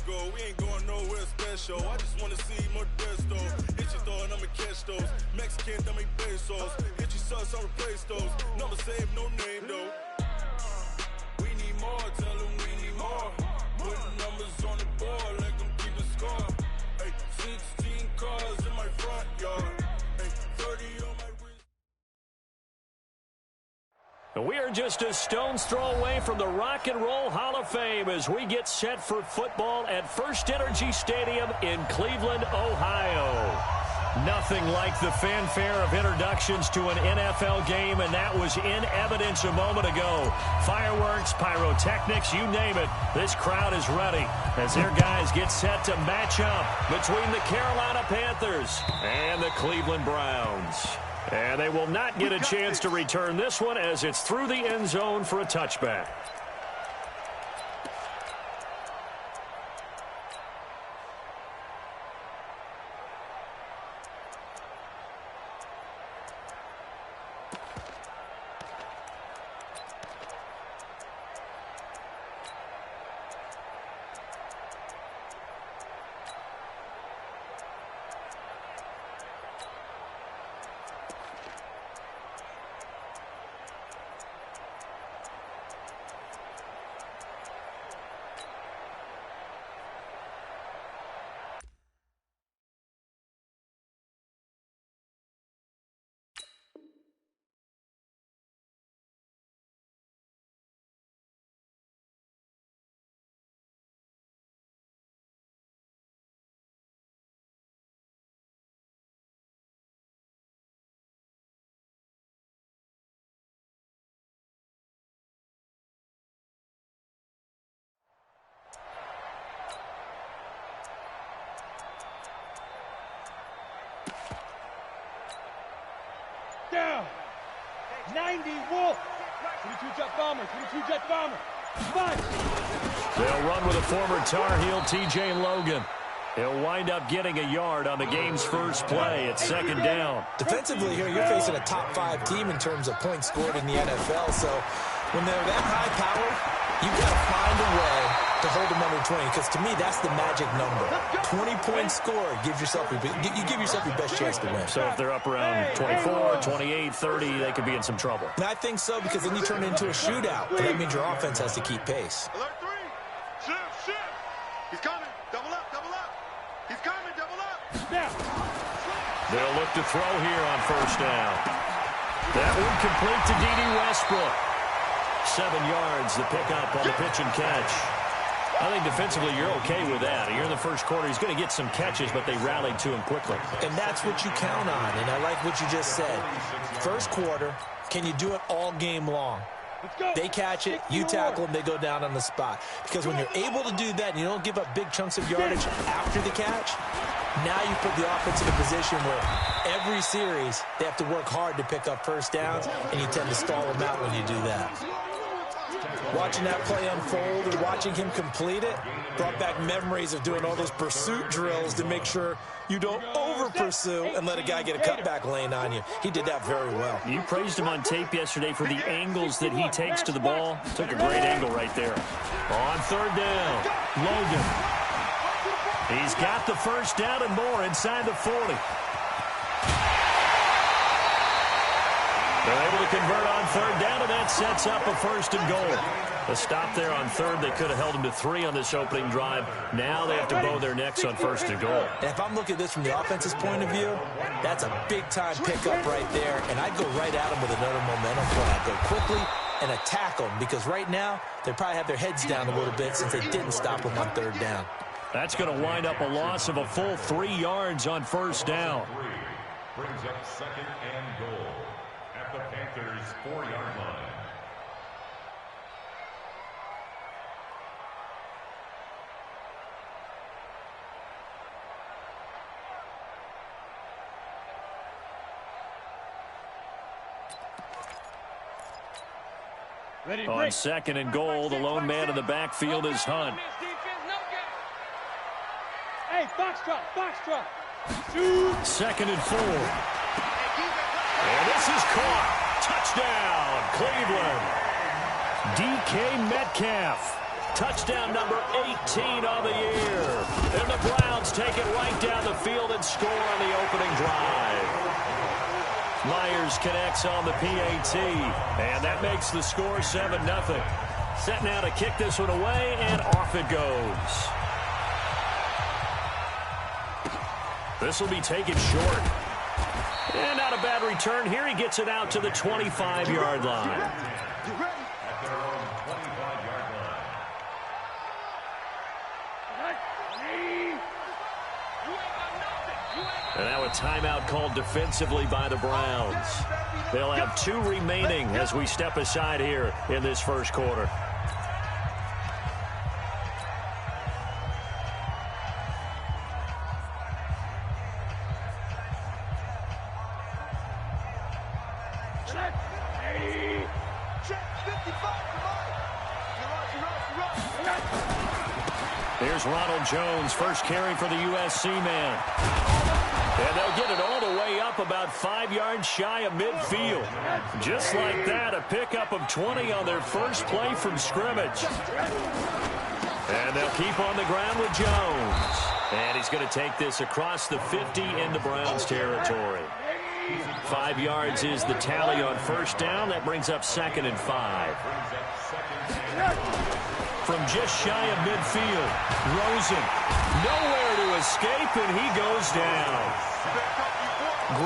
let's go. We ain't going nowhere special. I just wanna see more Modesto. Hit you throwing, I'ma catch those. Mexican, that make pesos. Hit you sus, I'll replace those. Number save, no name though. We need more, tell them we need more. Putting numbers on the board, let them keep a score. Hey, 16 cars in my front yard. Hey, 30 on my wrist. We are just a stone's throw away from the Rock and Roll Hall of Fame as we get set for football at First Energy Stadium in Cleveland, Ohio. Nothing like the fanfare of introductions to an NFL game, and that was in evidence a moment ago. Fireworks, pyrotechnics, you name it. This crowd is ready as their guys get set to match up between the Carolina Panthers and the Cleveland Browns. And they will not get a chance to return this one as it's through the end zone for a touchback. Down. 90 Wolf. 22 jet bomber. 22 jet bomber. Punch. They'll run with a former Tar Heel, T.J. Logan. He'll wind up getting a yard on the game's first play. It's second down. Defensively here, you're facing a top 5 team in terms of points scored in the NFL. So when they're that high powered, you've got to find a way to hold them under 20, because to me, that's the magic number. 20 points scored, you give yourself your best chance to win. So if they're up around 24, 28, 30, they could be in some trouble. And I think so, because then you turn it into a shootout, and that means your offense has to keep pace. Alert 3. Shift. He's coming. Double up. He's coming. Double up. Down. They'll look to throw here on first down. That one complete to D.D. Westbrook. 7 yards, the pickup on the pitch and catch. I think defensively you're okay with that. Here in the first quarter, he's going to get some catches, but they rallied to him quickly. And that's what you count on, and I like what you just said. First quarter, can you do it all game long? They catch it, you tackle them, they go down on the spot. Because when you're able to do that and you don't give up big chunks of yardage after the catch, now you put the offense in a position where every series they have to work hard to pick up first downs, and you tend to stall them out when you do that. Watching that play unfold and watching him complete it brought back memories of doing all those pursuit drills to make sure you don't over-pursue and let a guy get a cutback lane on you. He did that very well. You praised him on tape yesterday for the angles that he takes to the ball. Took a great angle right there. On third down, Logan. He's got the first down and more inside the 40. They're able to convert on third down, and that sets up a first and goal. A stop there on third. They could have held him to 3 on this opening drive. Now they have to bow their necks on first and goal. And if I'm looking at this from the offense's point of view, that's a big-time pickup right there, and I'd go right at him with another momentum play. I'd go quickly and attack them, because right now they probably have their heads down a little bit since they didn't stop him on third down. That's going to wind up a loss of a full 3 yards on first down. Brings up second and goal at the Panthers' 4-yard line. On second and goal, the lone man in the backfield is Hunt. Hey, Foxtrot. Second and 4. And this is caught. Touchdown, Cleveland. DK Metcalf touchdown number 18 on the year. And the Browns take it right down the field and score on the opening drive. Myers connects on the PAT, and that makes the score 7-0. Set now to kick this one away, and off it goes. This will be taken short. And not a bad return here. He gets it out to the 25-yard line. And now a timeout called defensively by the Browns. They'll have 2 remaining as we step aside here in this first quarter. Here's Ronald Jones, first carry for the USC man. And they'll get it all the way up about 5 yards shy of midfield. Just like that, a pickup of 20 on their first play from scrimmage. And they'll keep on the ground with Jones. And he's going to take this across the 50 into Browns territory. 5 yards is the tally on first down. That brings up 2nd and 5. From just shy of midfield, Rosen nowhere to escape, and he goes down.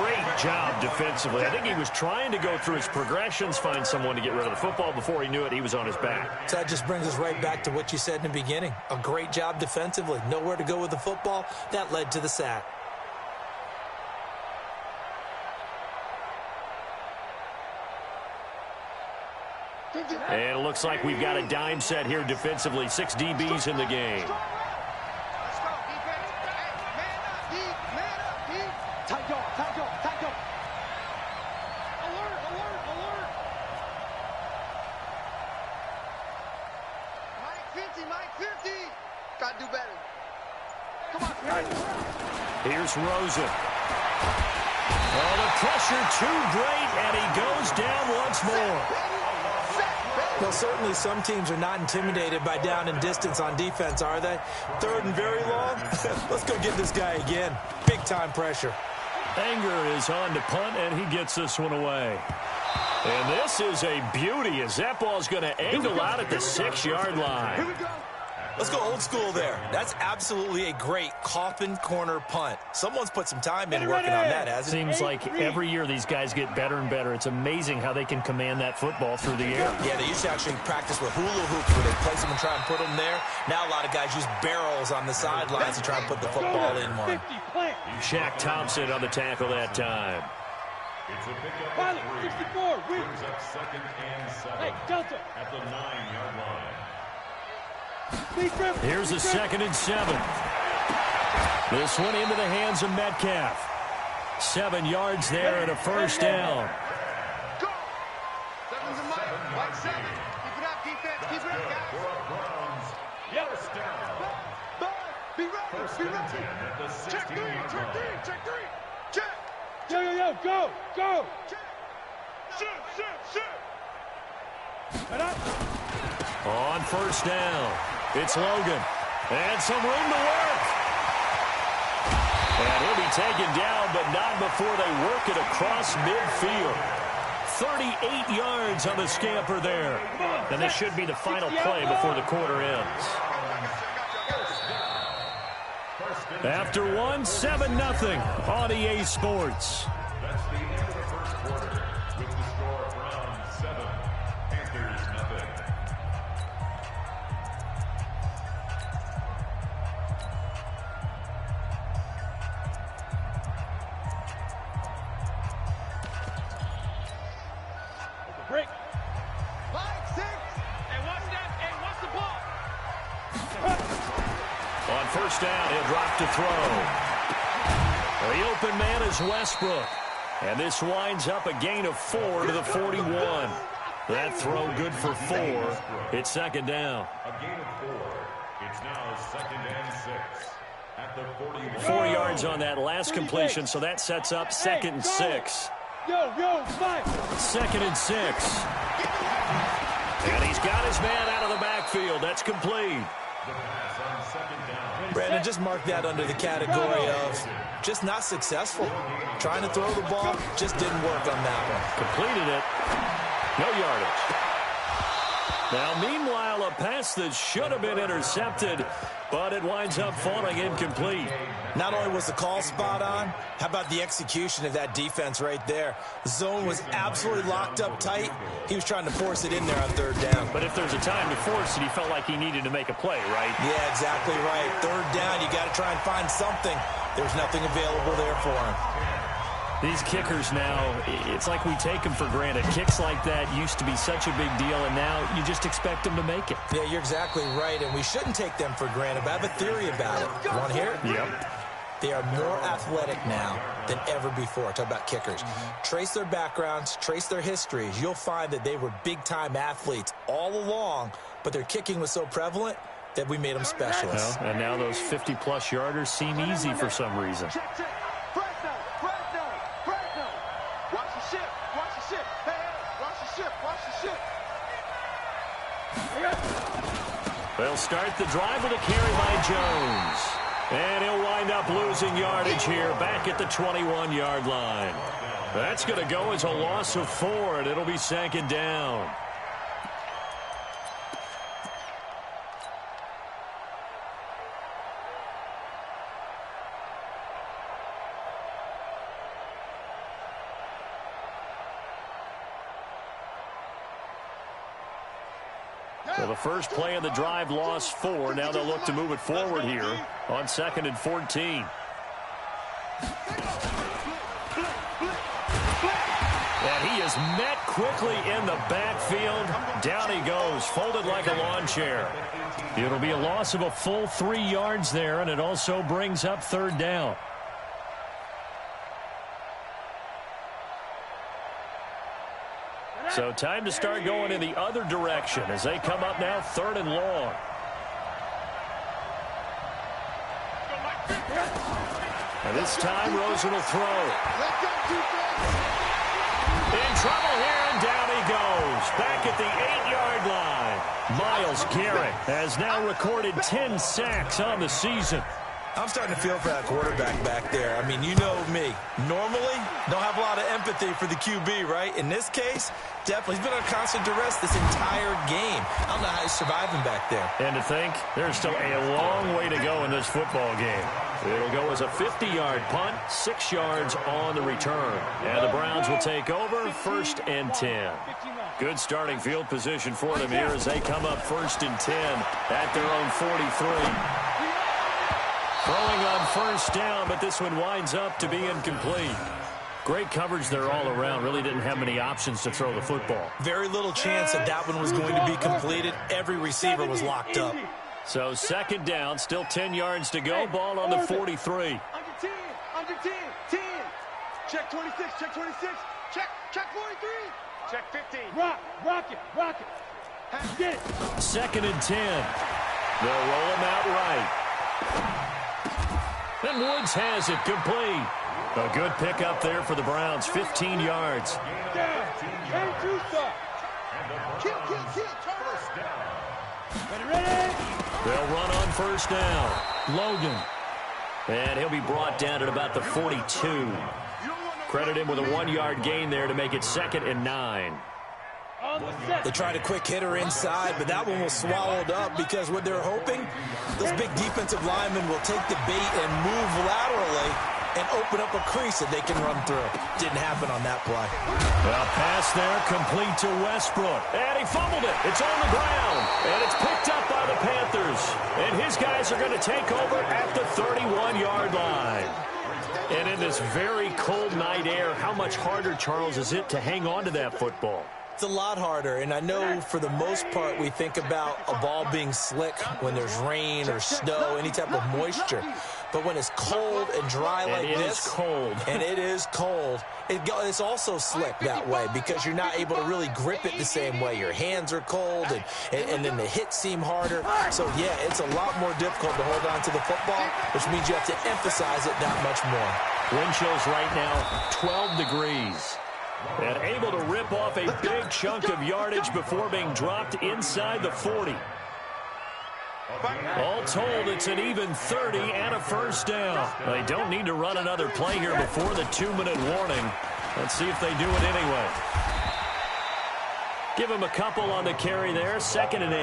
Great job defensively. I think he was trying to go through his progressions, find someone to get rid of the football. Before he knew it, he was on his back. So that just brings us right back to what you said in the beginning. A great job defensively. Nowhere to go with the football. That led to the sack. And it looks like we've got a dime set here defensively. 6 DBs in the game. Gotta do better. Come on, here's Rosen. Oh, the pressure too great, and he goes down once more. Well, certainly some teams are not intimidated by down and distance on defense, are they? 3rd and very long? Let's go get this guy again. Big-time pressure. Anger is on to punt, and he gets this one away. And this is a beauty as that ball's going to angle out at the 6-yard line. Here we go. Let's go old school there. That's absolutely a great coffin corner punt. Someone's put some time in working on that, hasn't it? Seems like every year these guys get better and better. It's amazing how they can command that football through the air. Yeah, they used to actually practice with hula hoops where they place them and try and put them there. Now a lot of guys use barrels on the sidelines to try and put the football in one. Shaq Thompson on the tackle that time. It's a pickup Pilot, of 64, 3. Brings up 2nd and 7 Hey, Delta. at the 9-yard line. Here's a 2nd and 7. This one into the hands of Metcalf. 7 yards there and a first down. Go. 7's a Mike 7. Keep it up, defense. Keep it up, guys. First down. Be ready. First Be and ready. 10 at the 16-yard Check 3. Check 3. line. Check 3. Check. Yo, go, go. Shoot. On first down, it's Logan. And some room to work. And he'll be taken down, but not before they work it across midfield. 38 yards on the scamper there. And this should be the final play before the quarter ends. After one, 7-0 on EA Sports. That's the end of the first quarter with the score Browns 7, Panthers 0. Break. 5, 6. And watch that. And watch the ball. On first down, he'll drop to throw. The open man is Westbrook. And this winds up a gain of 4 to the 41. That throw good for 4. It's 2nd down. A gain of 4. It's now 2nd and 6 at the 41. 4 yards on that last completion, so that sets up 2nd and 6. Yo, 5. 2nd and 6. And he's got his man out of the backfield. That's complete. Brandon, just mark that under the category of just not successful. Trying to throw the ball, just didn't work on that one. Completed it. No yardage. Now, meanwhile, a pass that should have been intercepted, but it winds up falling incomplete. Not only was the call spot on, how about the execution of that defense right there? The zone was absolutely locked up tight. He was trying to force it in there on third down. But if there's a time to force it, he felt like he needed to make a play, right? Yeah, exactly right. Third down, you got to try and find something. There's nothing available there for him. These kickers now, it's like we take them for granted. Kicks like that used to be such a big deal, and now you just expect them to make it. Yeah, you're exactly right, and we shouldn't take them for granted, but I have a theory about it. Want to hear it? Yep. They are more athletic now than ever before. Talk about kickers. Trace their backgrounds, trace their histories. You'll find that they were big-time athletes all along, but their kicking was so prevalent that we made them specialists. Well, and now those 50-plus yarders seem easy for some reason. They'll start the drive with a carry by Jones. And he'll wind up losing yardage here back at the 21-yard line. That's going to go as a loss of 4, and it'll be second down. So the first play of the drive lost 4. Now they'll look to move it forward here on 2nd and 14. And he is met quickly in the backfield. Down he goes, folded like a lawn chair. It'll be a loss of a full 3 yards there, and it also brings up third down. So time to start going in the other direction as they come up now 3rd and long. And this time Rosen will throw. In trouble here, and down he goes. Back at the 8-yard line. Myles Garrett has now recorded 10 sacks on the season. I'm starting to feel for that quarterback back there. I mean, you know me. Normally, don't have a lot of empathy for the QB, right? In this case, definitely. He's been under constant duress this entire game. I don't know how he's surviving back there. And to think, there's still a long way to go in this football game. It'll go as a 50-yard punt, 6 yards on the return. And the Browns will take over 1st and 10. Good starting field position for them here as they come up 1st and 10 at their own 43. Throwing on 1st down, but this one winds up to be incomplete. Great coverage there all around. Really didn't have many options to throw the football. Very little chance that that one was going to be completed. Every receiver was locked up. So 2nd down, still 10 yards to go. Ball on the 43. Under 10, 10. Check 26, check 26. Check 43. Check 15. Rock it. Get it. 2nd and 10. They'll roll him out right. And Woods has it complete. A good pickup there for the Browns, 15 yards. They'll run on 1st down. Logan. And he'll be brought down at about the 42. Credit him with a 1-yard gain there to make it 2nd and 9. They tried a quick hitter inside, but that one was swallowed up because what they're hoping, those big defensive linemen will take the bait and move laterally and open up a crease that they can run through. Didn't happen on that play. Well, pass there, complete to Westbrook. And he fumbled it. It's on the ground. And it's picked up by the Panthers. And his guys are going to take over at the 31-yard line. And in this very cold night air, how much harder, Charles, is it to hang on to that football? It's a lot harder, and I know for the most part we think about a ball being slick when there's rain or snow, any type of moisture. But when it's cold and dry like this, and it is cold, it's also slick that way because you're not able to really grip it the same way. Your hands are cold, and then the hits seem harder. So, yeah, it's a lot more difficult to hold on to the football, which means you have to emphasize it that much more. Wind chills right now, 12 degrees. And able to rip off a big chunk of yardage before being dropped inside the 40. All told, it's an even 30 and a first down. They don't need to run another play here before the 2-minute warning. Let's see if they do it anyway. Give him a couple on the carry there, 2nd and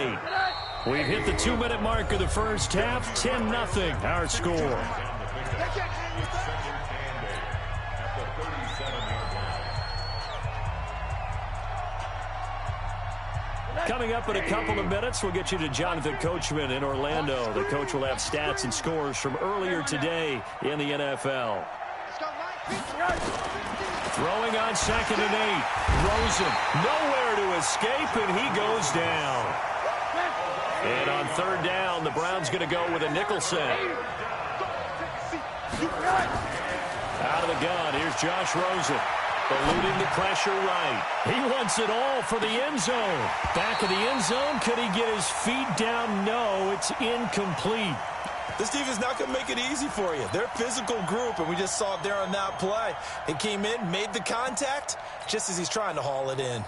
8. We've hit the 2-minute mark of the first half, 10-0 our score. Coming up in a couple of minutes, we'll get you to Jonathan Coachman in Orlando. The coach will have stats and scores from earlier today in the NFL. Throwing on 2nd and 8. Rosen, nowhere to escape, and he goes down. And on 3rd down, the Browns going to go with a nickel set. Out of the gun, here's Josh Rosen. Eluding the pressure right. He wants it all for the end zone. Back of the end zone. Could he get his feet down? No, it's incomplete. This defense is not going to make it easy for you. They're a physical group, and we just saw it there on that play. He came in, made the contact, just as he's trying to haul it in.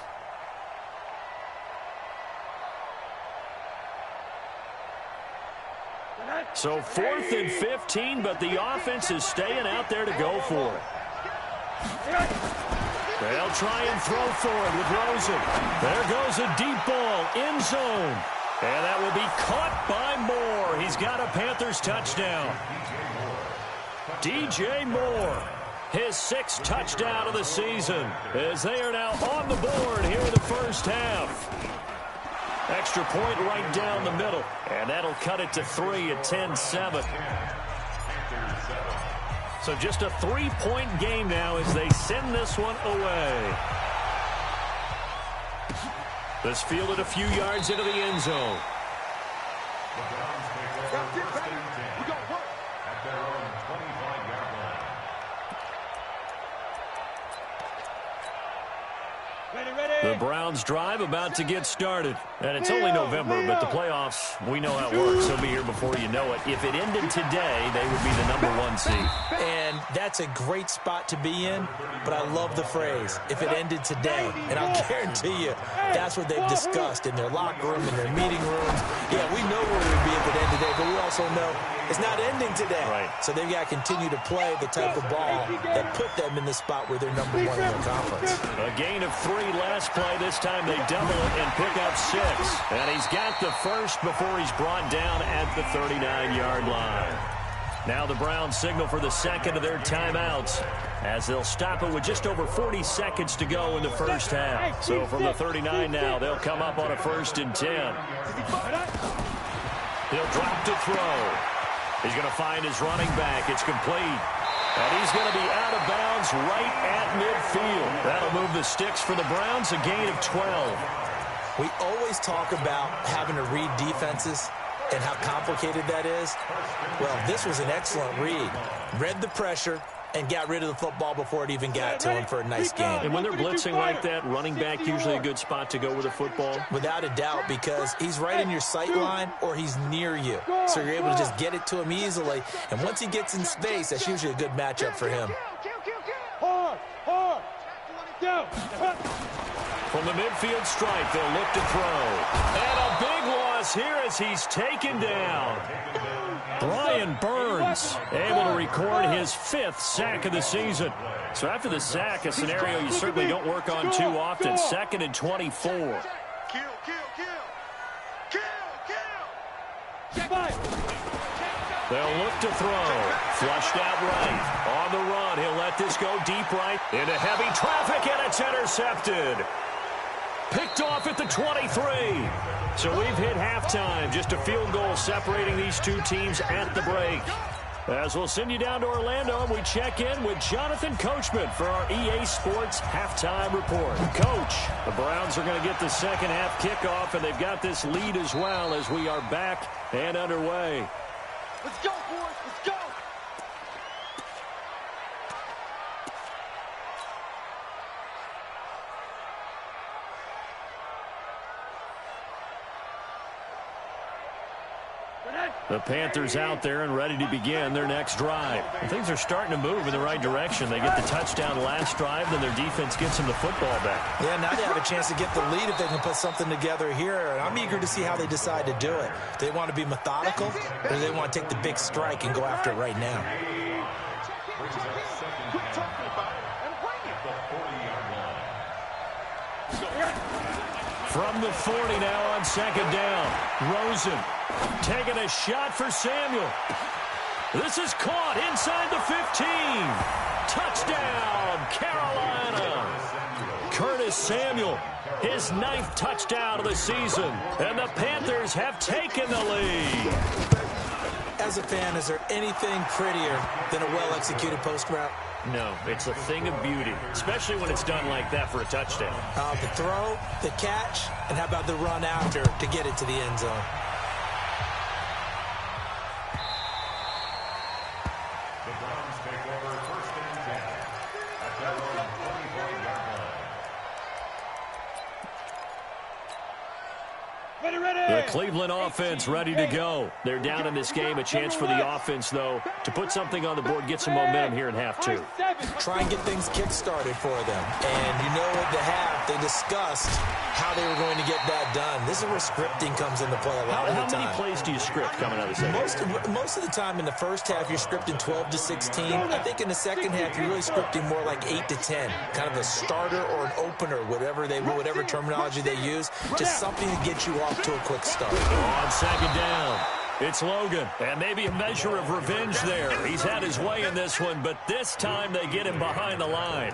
So 4th and 15, but the offense is staying out there to go for it. They'll try and throw for it with Rosen. There goes a deep ball, end zone. And that will be caught by Moore. He's got a Panthers touchdown. DJ Moore, his 6th touchdown of the season, as they are now on the board here in the first half. Extra point right down the middle, and that'll cut it to 3 at 10-7. So just a 3-point game now as they send this one away. This fielded a few yards into the end zone. The Browns drive about to get started. And it's only November, but the playoffs, we know how it works. They'll be here before you know it. If it ended today, they would be the #1 seed. And that's a great spot to be in, but I love the phrase, if it ended today. And I'll guarantee you, that's what they've discussed in their locker room, in their meeting rooms. Yeah, we know where it would be if it ended today, but we also know it's not ending today. Right. So they've got to continue to play the type of ball that put them in the spot where they're #1 in their conference. A gain of 3 last play. This time they double it and pick up 6. And he's got the first before he's brought down at the 39-yard line. Now the Browns signal for the 2nd of their timeouts as they'll stop it with just over 40 seconds to go in the first half. So from the 39 now, they'll come up on a 1st and 10. He'll drop to throw. He's going to find his running back. It's complete. And he's going to be out of bounds right at midfield. That'll move the sticks for the Browns, a gain of 12. We always talk about having to read defenses and how complicated that is. Well, this was an excellent read. Read the pressure and got rid of the football before it even got to him for a nice game. And when they're blitzing like that, running back usually a good spot to go with the football? Without a doubt, because he's right in your sight line or he's near you. So you're able to just get it to him easily. And once he gets in space, that's usually a good matchup for him. From the midfield stripe, they'll look to throw. And a big loss here as he's taken down. Brian Burns able to record his 5th sack of the season. So after the sack, a scenario you certainly don't work on too often. 2nd and 24. They'll look to throw. Flushed out right. On the run, he'll let this go deep right. Into heavy traffic, and it's intercepted. Picked off at the 23. So we've hit halftime. Just a field goal separating these two teams at the break. As we'll send you down to Orlando, and we check in with Jonathan Coachman for our EA Sports Halftime Report. Coach, the Browns are going to get the second half kickoff, and they've got this lead as well as we are back and underway. Let's go, boys. Let's go. The Panthers out there and ready to begin their next drive. And things are starting to move in the right direction. They get the touchdown last drive, then their defense gets them the football back. Yeah, now they have a chance to get the lead if they can put something together here. And I'm eager to see how they decide to do it. Do they want to be methodical, or do they want to take the big strike and go after it right now? From the 40 now on second down. Rosen taking a shot for Samuel. This is caught inside the 15. Touchdown, Carolina. Curtis Samuel, his 9th touchdown of the season. And the Panthers have taken the lead. As a fan, is there anything prettier than a well-executed post route? No, it's a thing of beauty, especially when it's done like that for a touchdown. The throw, the catch, and how about the run after to get it to the end zone? The Browns take over first and 10 at their own 25-yard line. The Cleveland offense ready to go. They're down in this game. A chance for the offense, though, to put something on the board, get some momentum here in half 2. Try and get things kick-started for them. And you know what they have. They discussed how they were going to get that done. This is where scripting comes into play a lot of the time. How many plays do you script coming out of the second? Most of the time in the first half, you're scripting 12 to 16. I think in the second half, you're really scripting more like 8 to 10. Kind of a starter or an opener, whatever terminology they use. Just something to get you off to a quick start. On second down, it's Logan. And maybe a measure of revenge there. He's had his way in this one, but this time they get him behind the line.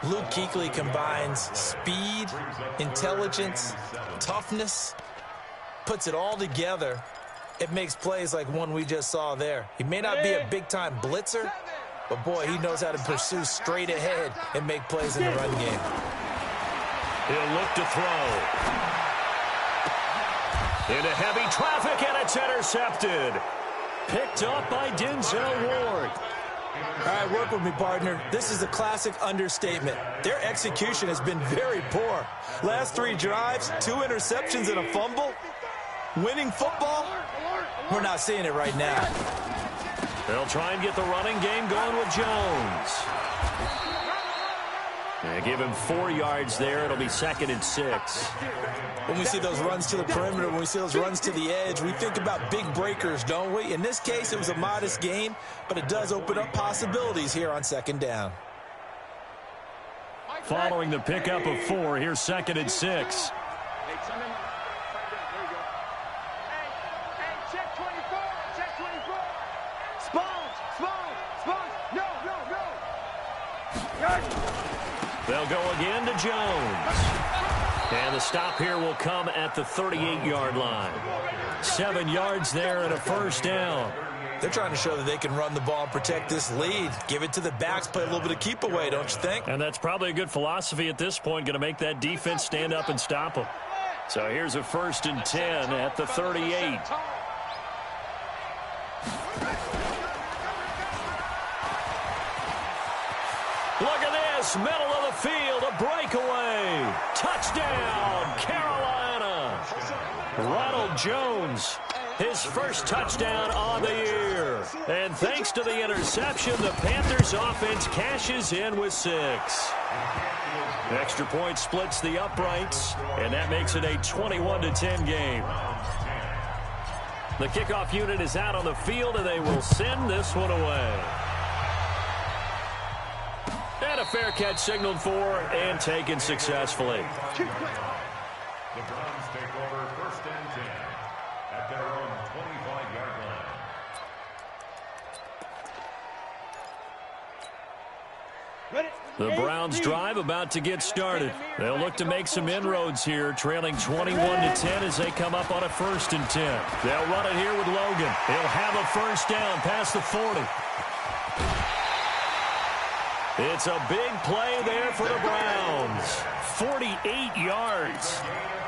Luke Kuechly combines speed, intelligence, toughness, puts it all together. It makes plays like one we just saw there. He may not be a big-time blitzer, but, boy, he knows how to pursue straight ahead and make plays in the run game. He'll look to throw. Into heavy traffic, and it's intercepted. Picked up by Denzel Ward. All right, work with me, partner. This is a classic understatement. Their execution has been very poor. Last 3 drives, 2 interceptions and a fumble. Winning football? We're not seeing it right now. They'll try and get the running game going with Jones. They give him 4 yards there. It'll be 2nd and 6. When we see those runs to the perimeter, when we see those runs to the edge, we think about big breakers, don't we? In this case, it was a modest gain, but it does open up possibilities here on second down. Following the pickup of 4, here's 2nd and 6. Check 24, check 24. Spons, no. They'll go again to Jones. And the stop here will come at the 38-yard line. 7 yards there and a first down. They're trying to show that they can run the ball and protect this lead. Give it to the backs, play a little bit of keep away, don't you think? And that's probably a good philosophy at this point, going to make that defense stand up and stop them. So here's a 1st and 10 at the 38. Look at this, middle of the field, a breakaway. Touchdown, Carolina. Ronald Jones, his first touchdown on the year. And thanks to the interception, the Panthers offense cashes in with 6. Extra point splits the uprights, and that makes it a 21-10 game. The kickoff unit is out on the field, and they will send this one away. And a fair catch signaled for and taken successfully. The Browns take over 1st and 10 at their own 25-yard line. The Browns drive about to get started. They'll look to make some inroads here, trailing 21-10 as they come up on a 1st and 10. They'll run it here with Logan. He'll have a first down past the 40. It's a big play there for the Browns. 48 yards.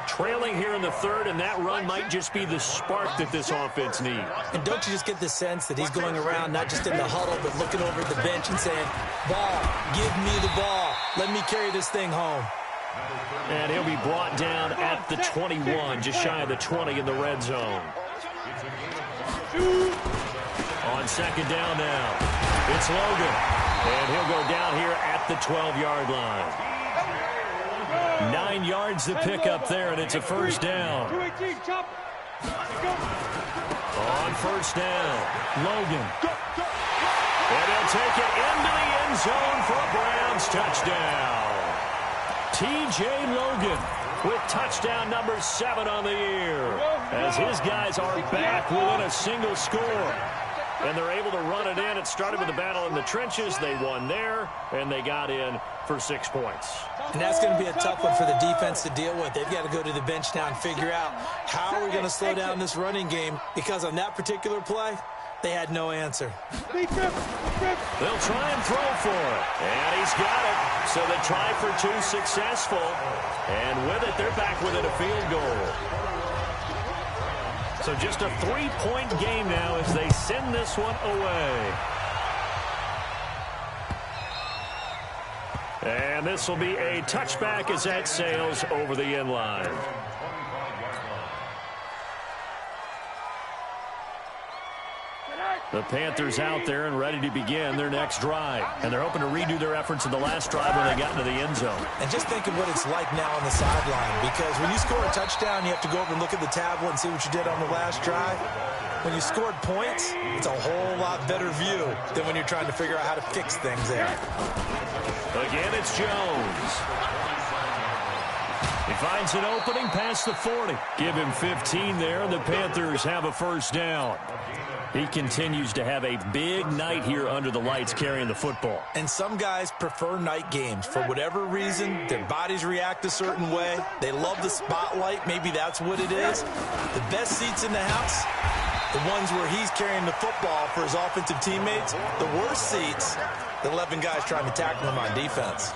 Trailing here in the 3rd, and that run might just be the spark that this offense needs. And don't you just get the sense that he's going around not just in the huddle, but looking over at the bench and saying, ball, give me the ball. Let me carry this thing home. And he'll be brought down at the 21, just shy of the 20 in the red zone. On second down now, it's Logan. And he'll go down here at the 12-yard line. 9 yards to pick up there, and it's a first down. On first down, Logan. And he'll take it into the end zone for a Browns touchdown. T.J. Logan with touchdown number 7 on the year, as his guys are back within a single score. And they're able to run it in. It started with the battle in the trenches. They won there, and they got in for 6 points. And that's going to be a tough one for the defense to deal with. They've got to go to the bench now and figure out how are we going to slow down this running game, because on that particular play, they had no answer. They'll try and throw for it. And he's got it. So the try for 2 successful. And with it, they're back within a field goal. So just a 3-point game now as they send this one away. And this will be a touchback as that sails over the end line. The Panthers out there and ready to begin their next drive. And they're hoping to redo their efforts in the last drive when they got into the end zone. And just think of what it's like now on the sideline, because when you score a touchdown, you have to go over and look at the tablet and see what you did on the last drive. When you scored points, it's a whole lot better view than when you're trying to figure out how to fix things there. Again, it's Jones. He finds an opening past the 40. Give him 15 there, and the Panthers have a first down. He continues to have a big night here under the lights carrying the football. And some guys prefer night games. For whatever reason, their bodies react a certain way. They love the spotlight. Maybe that's what it is. The best seats in the house, the ones where he's carrying the football for his offensive teammates. The worst seats, the 11 guys trying to tackle him on defense.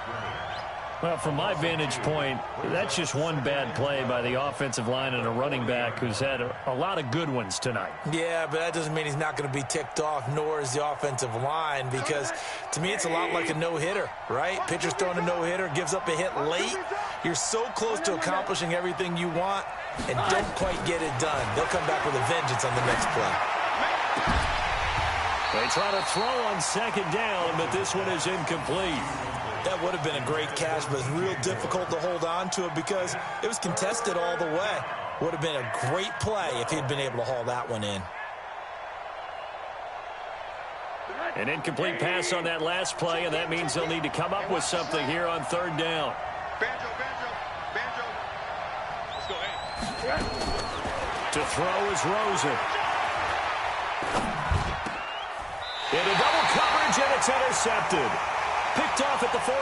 Well, from my vantage point, that's just one bad play by the offensive line and a running back who's had a lot of good ones tonight. Yeah, but that doesn't mean he's not going to be ticked off, nor is the offensive line, because to me it's a lot like a no-hitter, right? Pitcher's throwing a no-hitter, gives up a hit late. You're so close to accomplishing everything you want and don't quite get it done. They'll come back with a vengeance on the next play. They try to throw on second down, but this one is incomplete. That would have been a great catch, but it's real difficult to hold on to it because it was contested all the way. Would have been a great play if he'd been able to haul that one in. An incomplete pass on that last play, and that means they'll need to come up with something here on third down. Banjo. Let's go, hey. To throw is Rosen. Into double coverage, and it's intercepted. Picked off at the 48,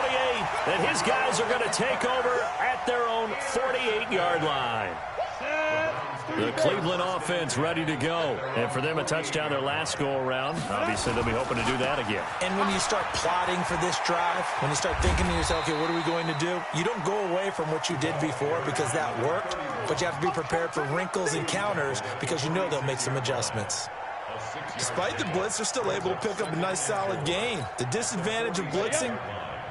and his guys are going to take over at their own 48-yard line. The Cleveland offense ready to go. And for them, a touchdown their last go-around. Obviously, they'll be hoping to do that again. And when you start plotting for this drive, when you start thinking to yourself, okay, what are we going to do? You don't go away from what you did before because that worked, but you have to be prepared for wrinkles and counters because you know they'll make some adjustments. Despite the blitz, they're still able to pick up a nice, solid gain. The disadvantage of blitzing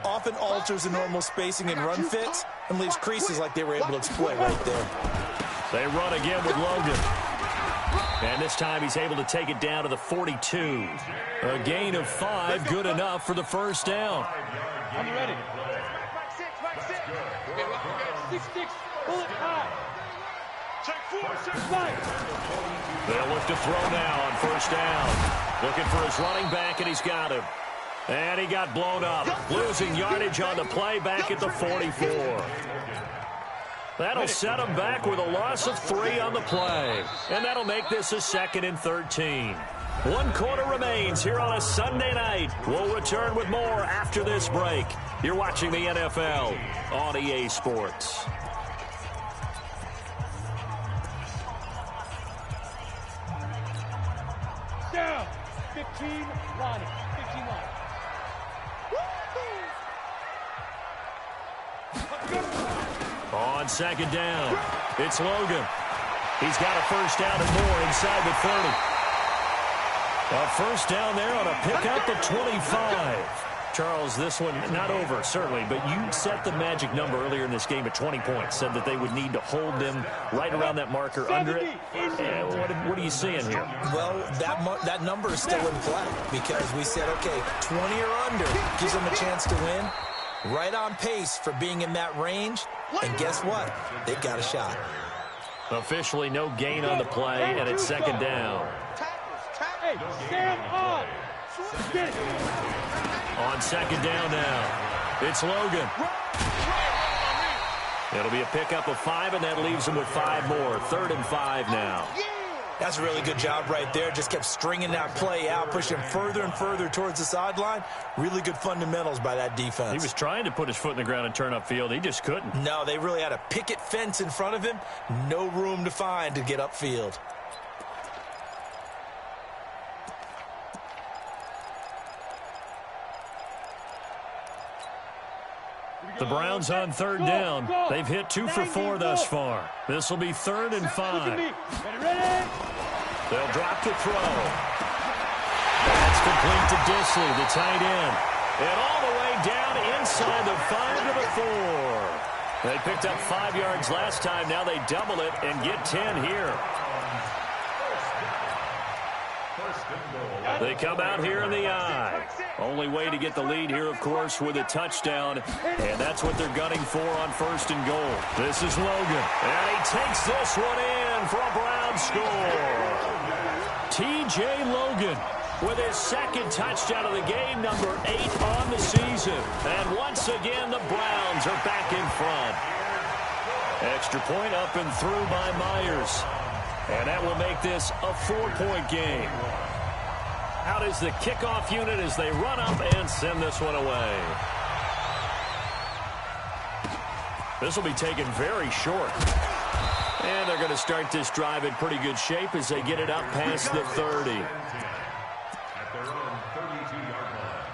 often alters the normal spacing and run fits and leaves creases like they were able to exploit right there. They run again with Logan. And this time he's able to take it down to the 42. A gain of 5, good enough for the first down. Are you ready? Back six. 6, pull it high. Check 4, 6, 5. They'll look to throw now on first down. Looking for his running back, and he's got him. And he got blown up. Losing yardage on the play back at the 44. That'll set him back with a loss of 3 on the play. And that'll make this a 2nd and 13. 1 quarter remains here on a Sunday night. We'll return with more after this break. You're watching the NFL on EA Sports. Down. 15 line. 15 line. On second down, it's Logan. He's got a first down and more inside the 30. A first down there on a pickup at 25. Charles, this one not over, certainly, but you set the magic number earlier in this game at 20 points, said that they would need to hold them right around that marker under it. What are you seeing here? Well, that number is still in play because we said, okay, 20 or under gives them a chance to win. Right on pace for being in that range. And guess what? They've got a shot. Officially no gain on the play, and it's second down. Hey, stand up. On second down now, it's Logan. It'll be a pickup of 5, and that leaves him with 5 more. 3rd and 5 now. That's a really good job right there. Just kept stringing that play out, pushing further and further towards the sideline. Really good fundamentals by that defense. He was trying to put his foot in the ground and turn upfield. He just couldn't. No, they really had a picket fence in front of him. No room to find to get upfield. The Browns on 3rd down. They've hit 2 for 4 thus far. This will be 3rd and 5. They'll drop to throw. That's complete to Disley, the tight end. And all the way down inside the 5 to the 4. They picked up 5 yards last time. Now they double it and get 10 here. They come out here in the I. Only way to get the lead here, of course, with a touchdown. And that's what they're gunning for on 1st and goal. This is Logan. And he takes this one in for a Browns score. T.J. Logan with his 2nd touchdown of the game, number 8 on the season. And once again, the Browns are back in front. Extra point up and through by Myers. And that will make this a 4-point game. Out is the kickoff unit as they run up and send this one away. This will be taken very short. And they're going to start this drive in pretty good shape as they get it up past the 30. At their own 32-yard line.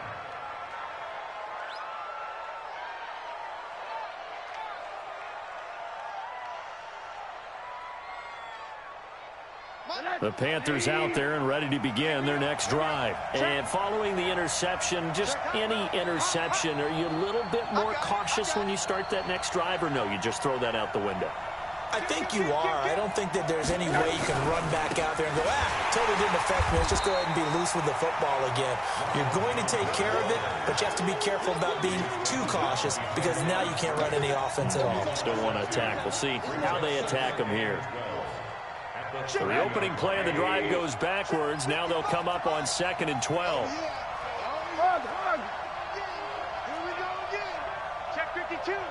The Panthers out there and ready to begin their next drive. And following the interception, just any interception, are you a little bit more cautious when you start that next drive, or no, you just throw that out the window? I think you are. I don't think that there's any way you can run back out there and go, totally didn't affect me. Let's just go ahead and be loose with the football again. You're going to take care of it, but you have to be careful about being too cautious because now you can't run any offense at all. Still want to attack. We'll see how they attack them here. So the opening play of the drive goes backwards. Now they'll come up on 2nd and 12. Check 52, 49,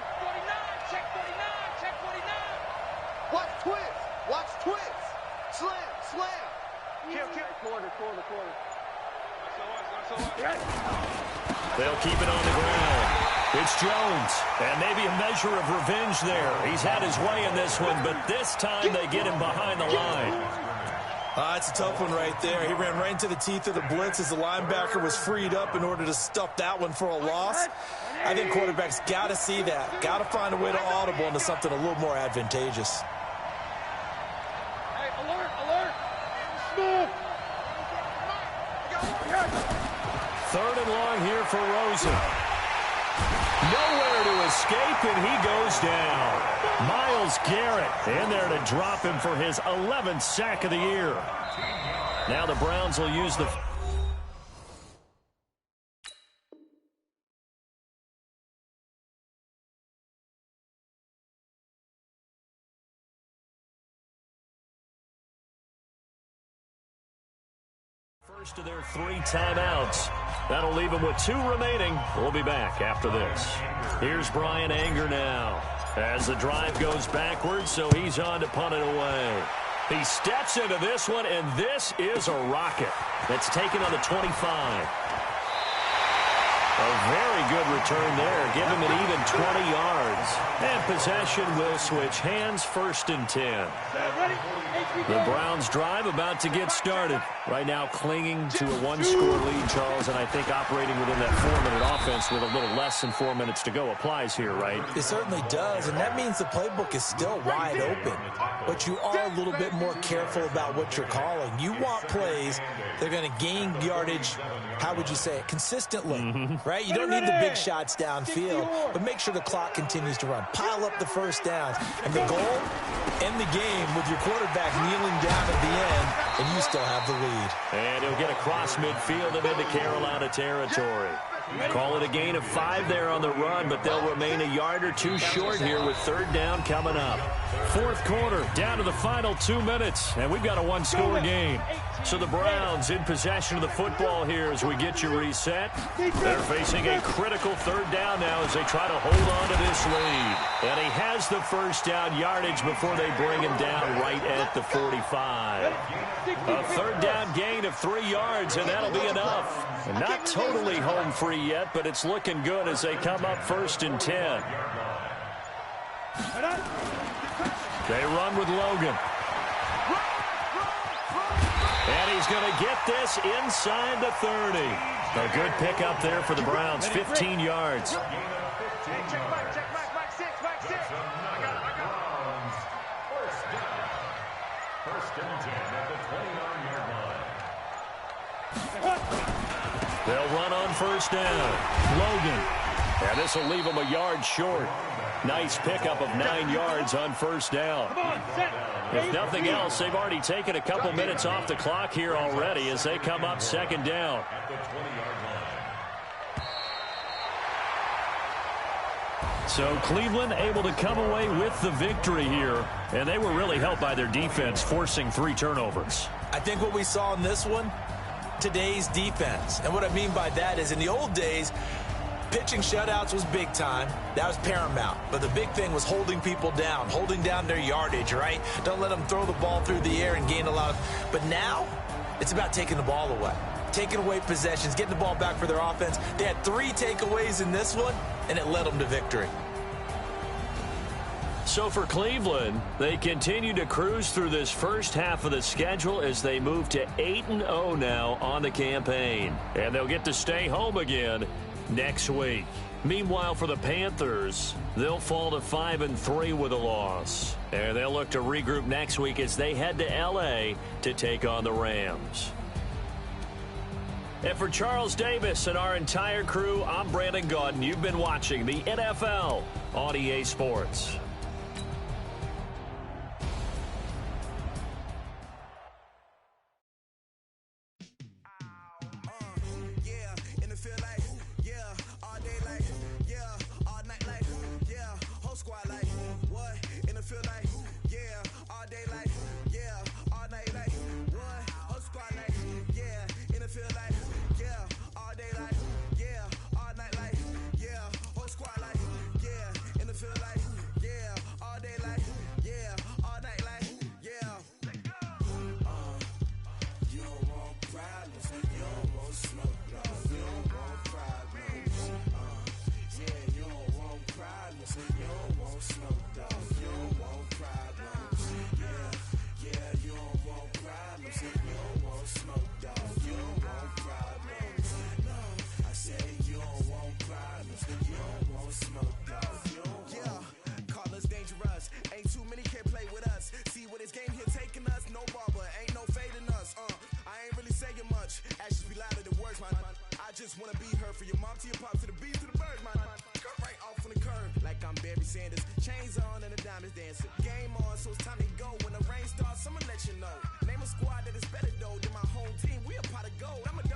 check 49, check 49. Watch twist. Watch twist. Slam. Kill. Quarter. They'll keep it on the ground. It's Jones, and maybe a measure of revenge there. He's had his way in this one, but this time they get him behind the line. It's a tough one right there. He ran right into the teeth of the blitz as the linebacker was freed up in order to stuff that one for a loss. I think quarterbacks got to see that. Got to find a way to audible into something a little more advantageous. Hey, alert. Smooth. 3rd and long here for Rosen. Nowhere to escape, and he goes down. Myles Garrett in there to drop him for his 11th sack of the year. Now the Browns will use the... first of their 3 timeouts. That'll leave them with 2 remaining. We'll be back after this. Here's Brian Anger now as the drive goes backwards, so he's on to punt it away. He steps into this one, and this is a rocket. That's taken on the 25. A very good return there. Give him an even 20 yards. And possession will switch hands, 1st and 10. The Browns drive about to get started. Right now clinging to a 1-score lead, Charles, and I think operating within that 4-minute offense with a little less than 4 minutes to go applies here, right? It certainly does, and that means the playbook is still wide open. But you are a little bit more careful about what you're calling. You want plays days, they're going to gain yardage, how would you say it, consistently, right? You don't need the big shots downfield, but make sure the clock continues to run. Pile up the first downs. And the goal, end the game with your quarterback kneeling down at the end, and you still have the lead. And he'll get across midfield and into Carolina territory. Call it a gain of 5 there on the run, but they'll remain a yard or two short here with third down coming up. Fourth quarter, down to the final 2 minutes, and we've got a one-score game. So the Browns in possession of the football here as we get you reset. They're facing a critical third down now as they try to hold on to this lead. And he has the first down yardage before they bring him down right at the 45. A third down gain of 3 yards, and that'll be enough. Not totally home free yet, but it's looking good as they come up 1st and 10. They run with Logan. And he's going to get this inside the 30. A good pickup there for the Browns, 15 yards. Check back, 6. First and 10 at the 29-yard line. They'll run on first down. Logan. And this will leave him a yard short. Nice pickup of 9 yards on first down. If nothing else, they've already taken a couple minutes off the clock here already as they come up second down. At the 20-yard line. So Cleveland able to come away with the victory here, and they were really helped by their defense forcing 3 turnovers. I think what we saw in this one, today's defense. And what I mean by that is in the old days, pitching shutouts was big time. That was paramount. But the big thing was holding people down, holding down their yardage, right? Don't let them throw the ball through the air and gain a lot of... But now, it's about taking the ball away. Taking away possessions, getting the ball back for their offense. They had 3 takeaways in this one, and it led them to victory. So for Cleveland, they continue to cruise through this first half of the schedule as they move to 8-0 now on the campaign. And they'll get to stay home again next week. Meanwhile, for the Panthers, they'll fall to 5-3 with a loss. And they'll look to regroup next week as they head to L.A. to take on the Rams. And for Charles Davis and our entire crew, I'm Brandon Gaudin. You've been watching the NFL on EA Sports. Just wanna be her for your mom to your pop to the beat to the birds, man. Cut right off on the curb like I'm Barry Sanders. Chains on and the diamonds dancing. Game on, so it's time to go. When the rain starts, I'ma let you know. Name a squad that is better though than my home team. We a pot of gold. I'm a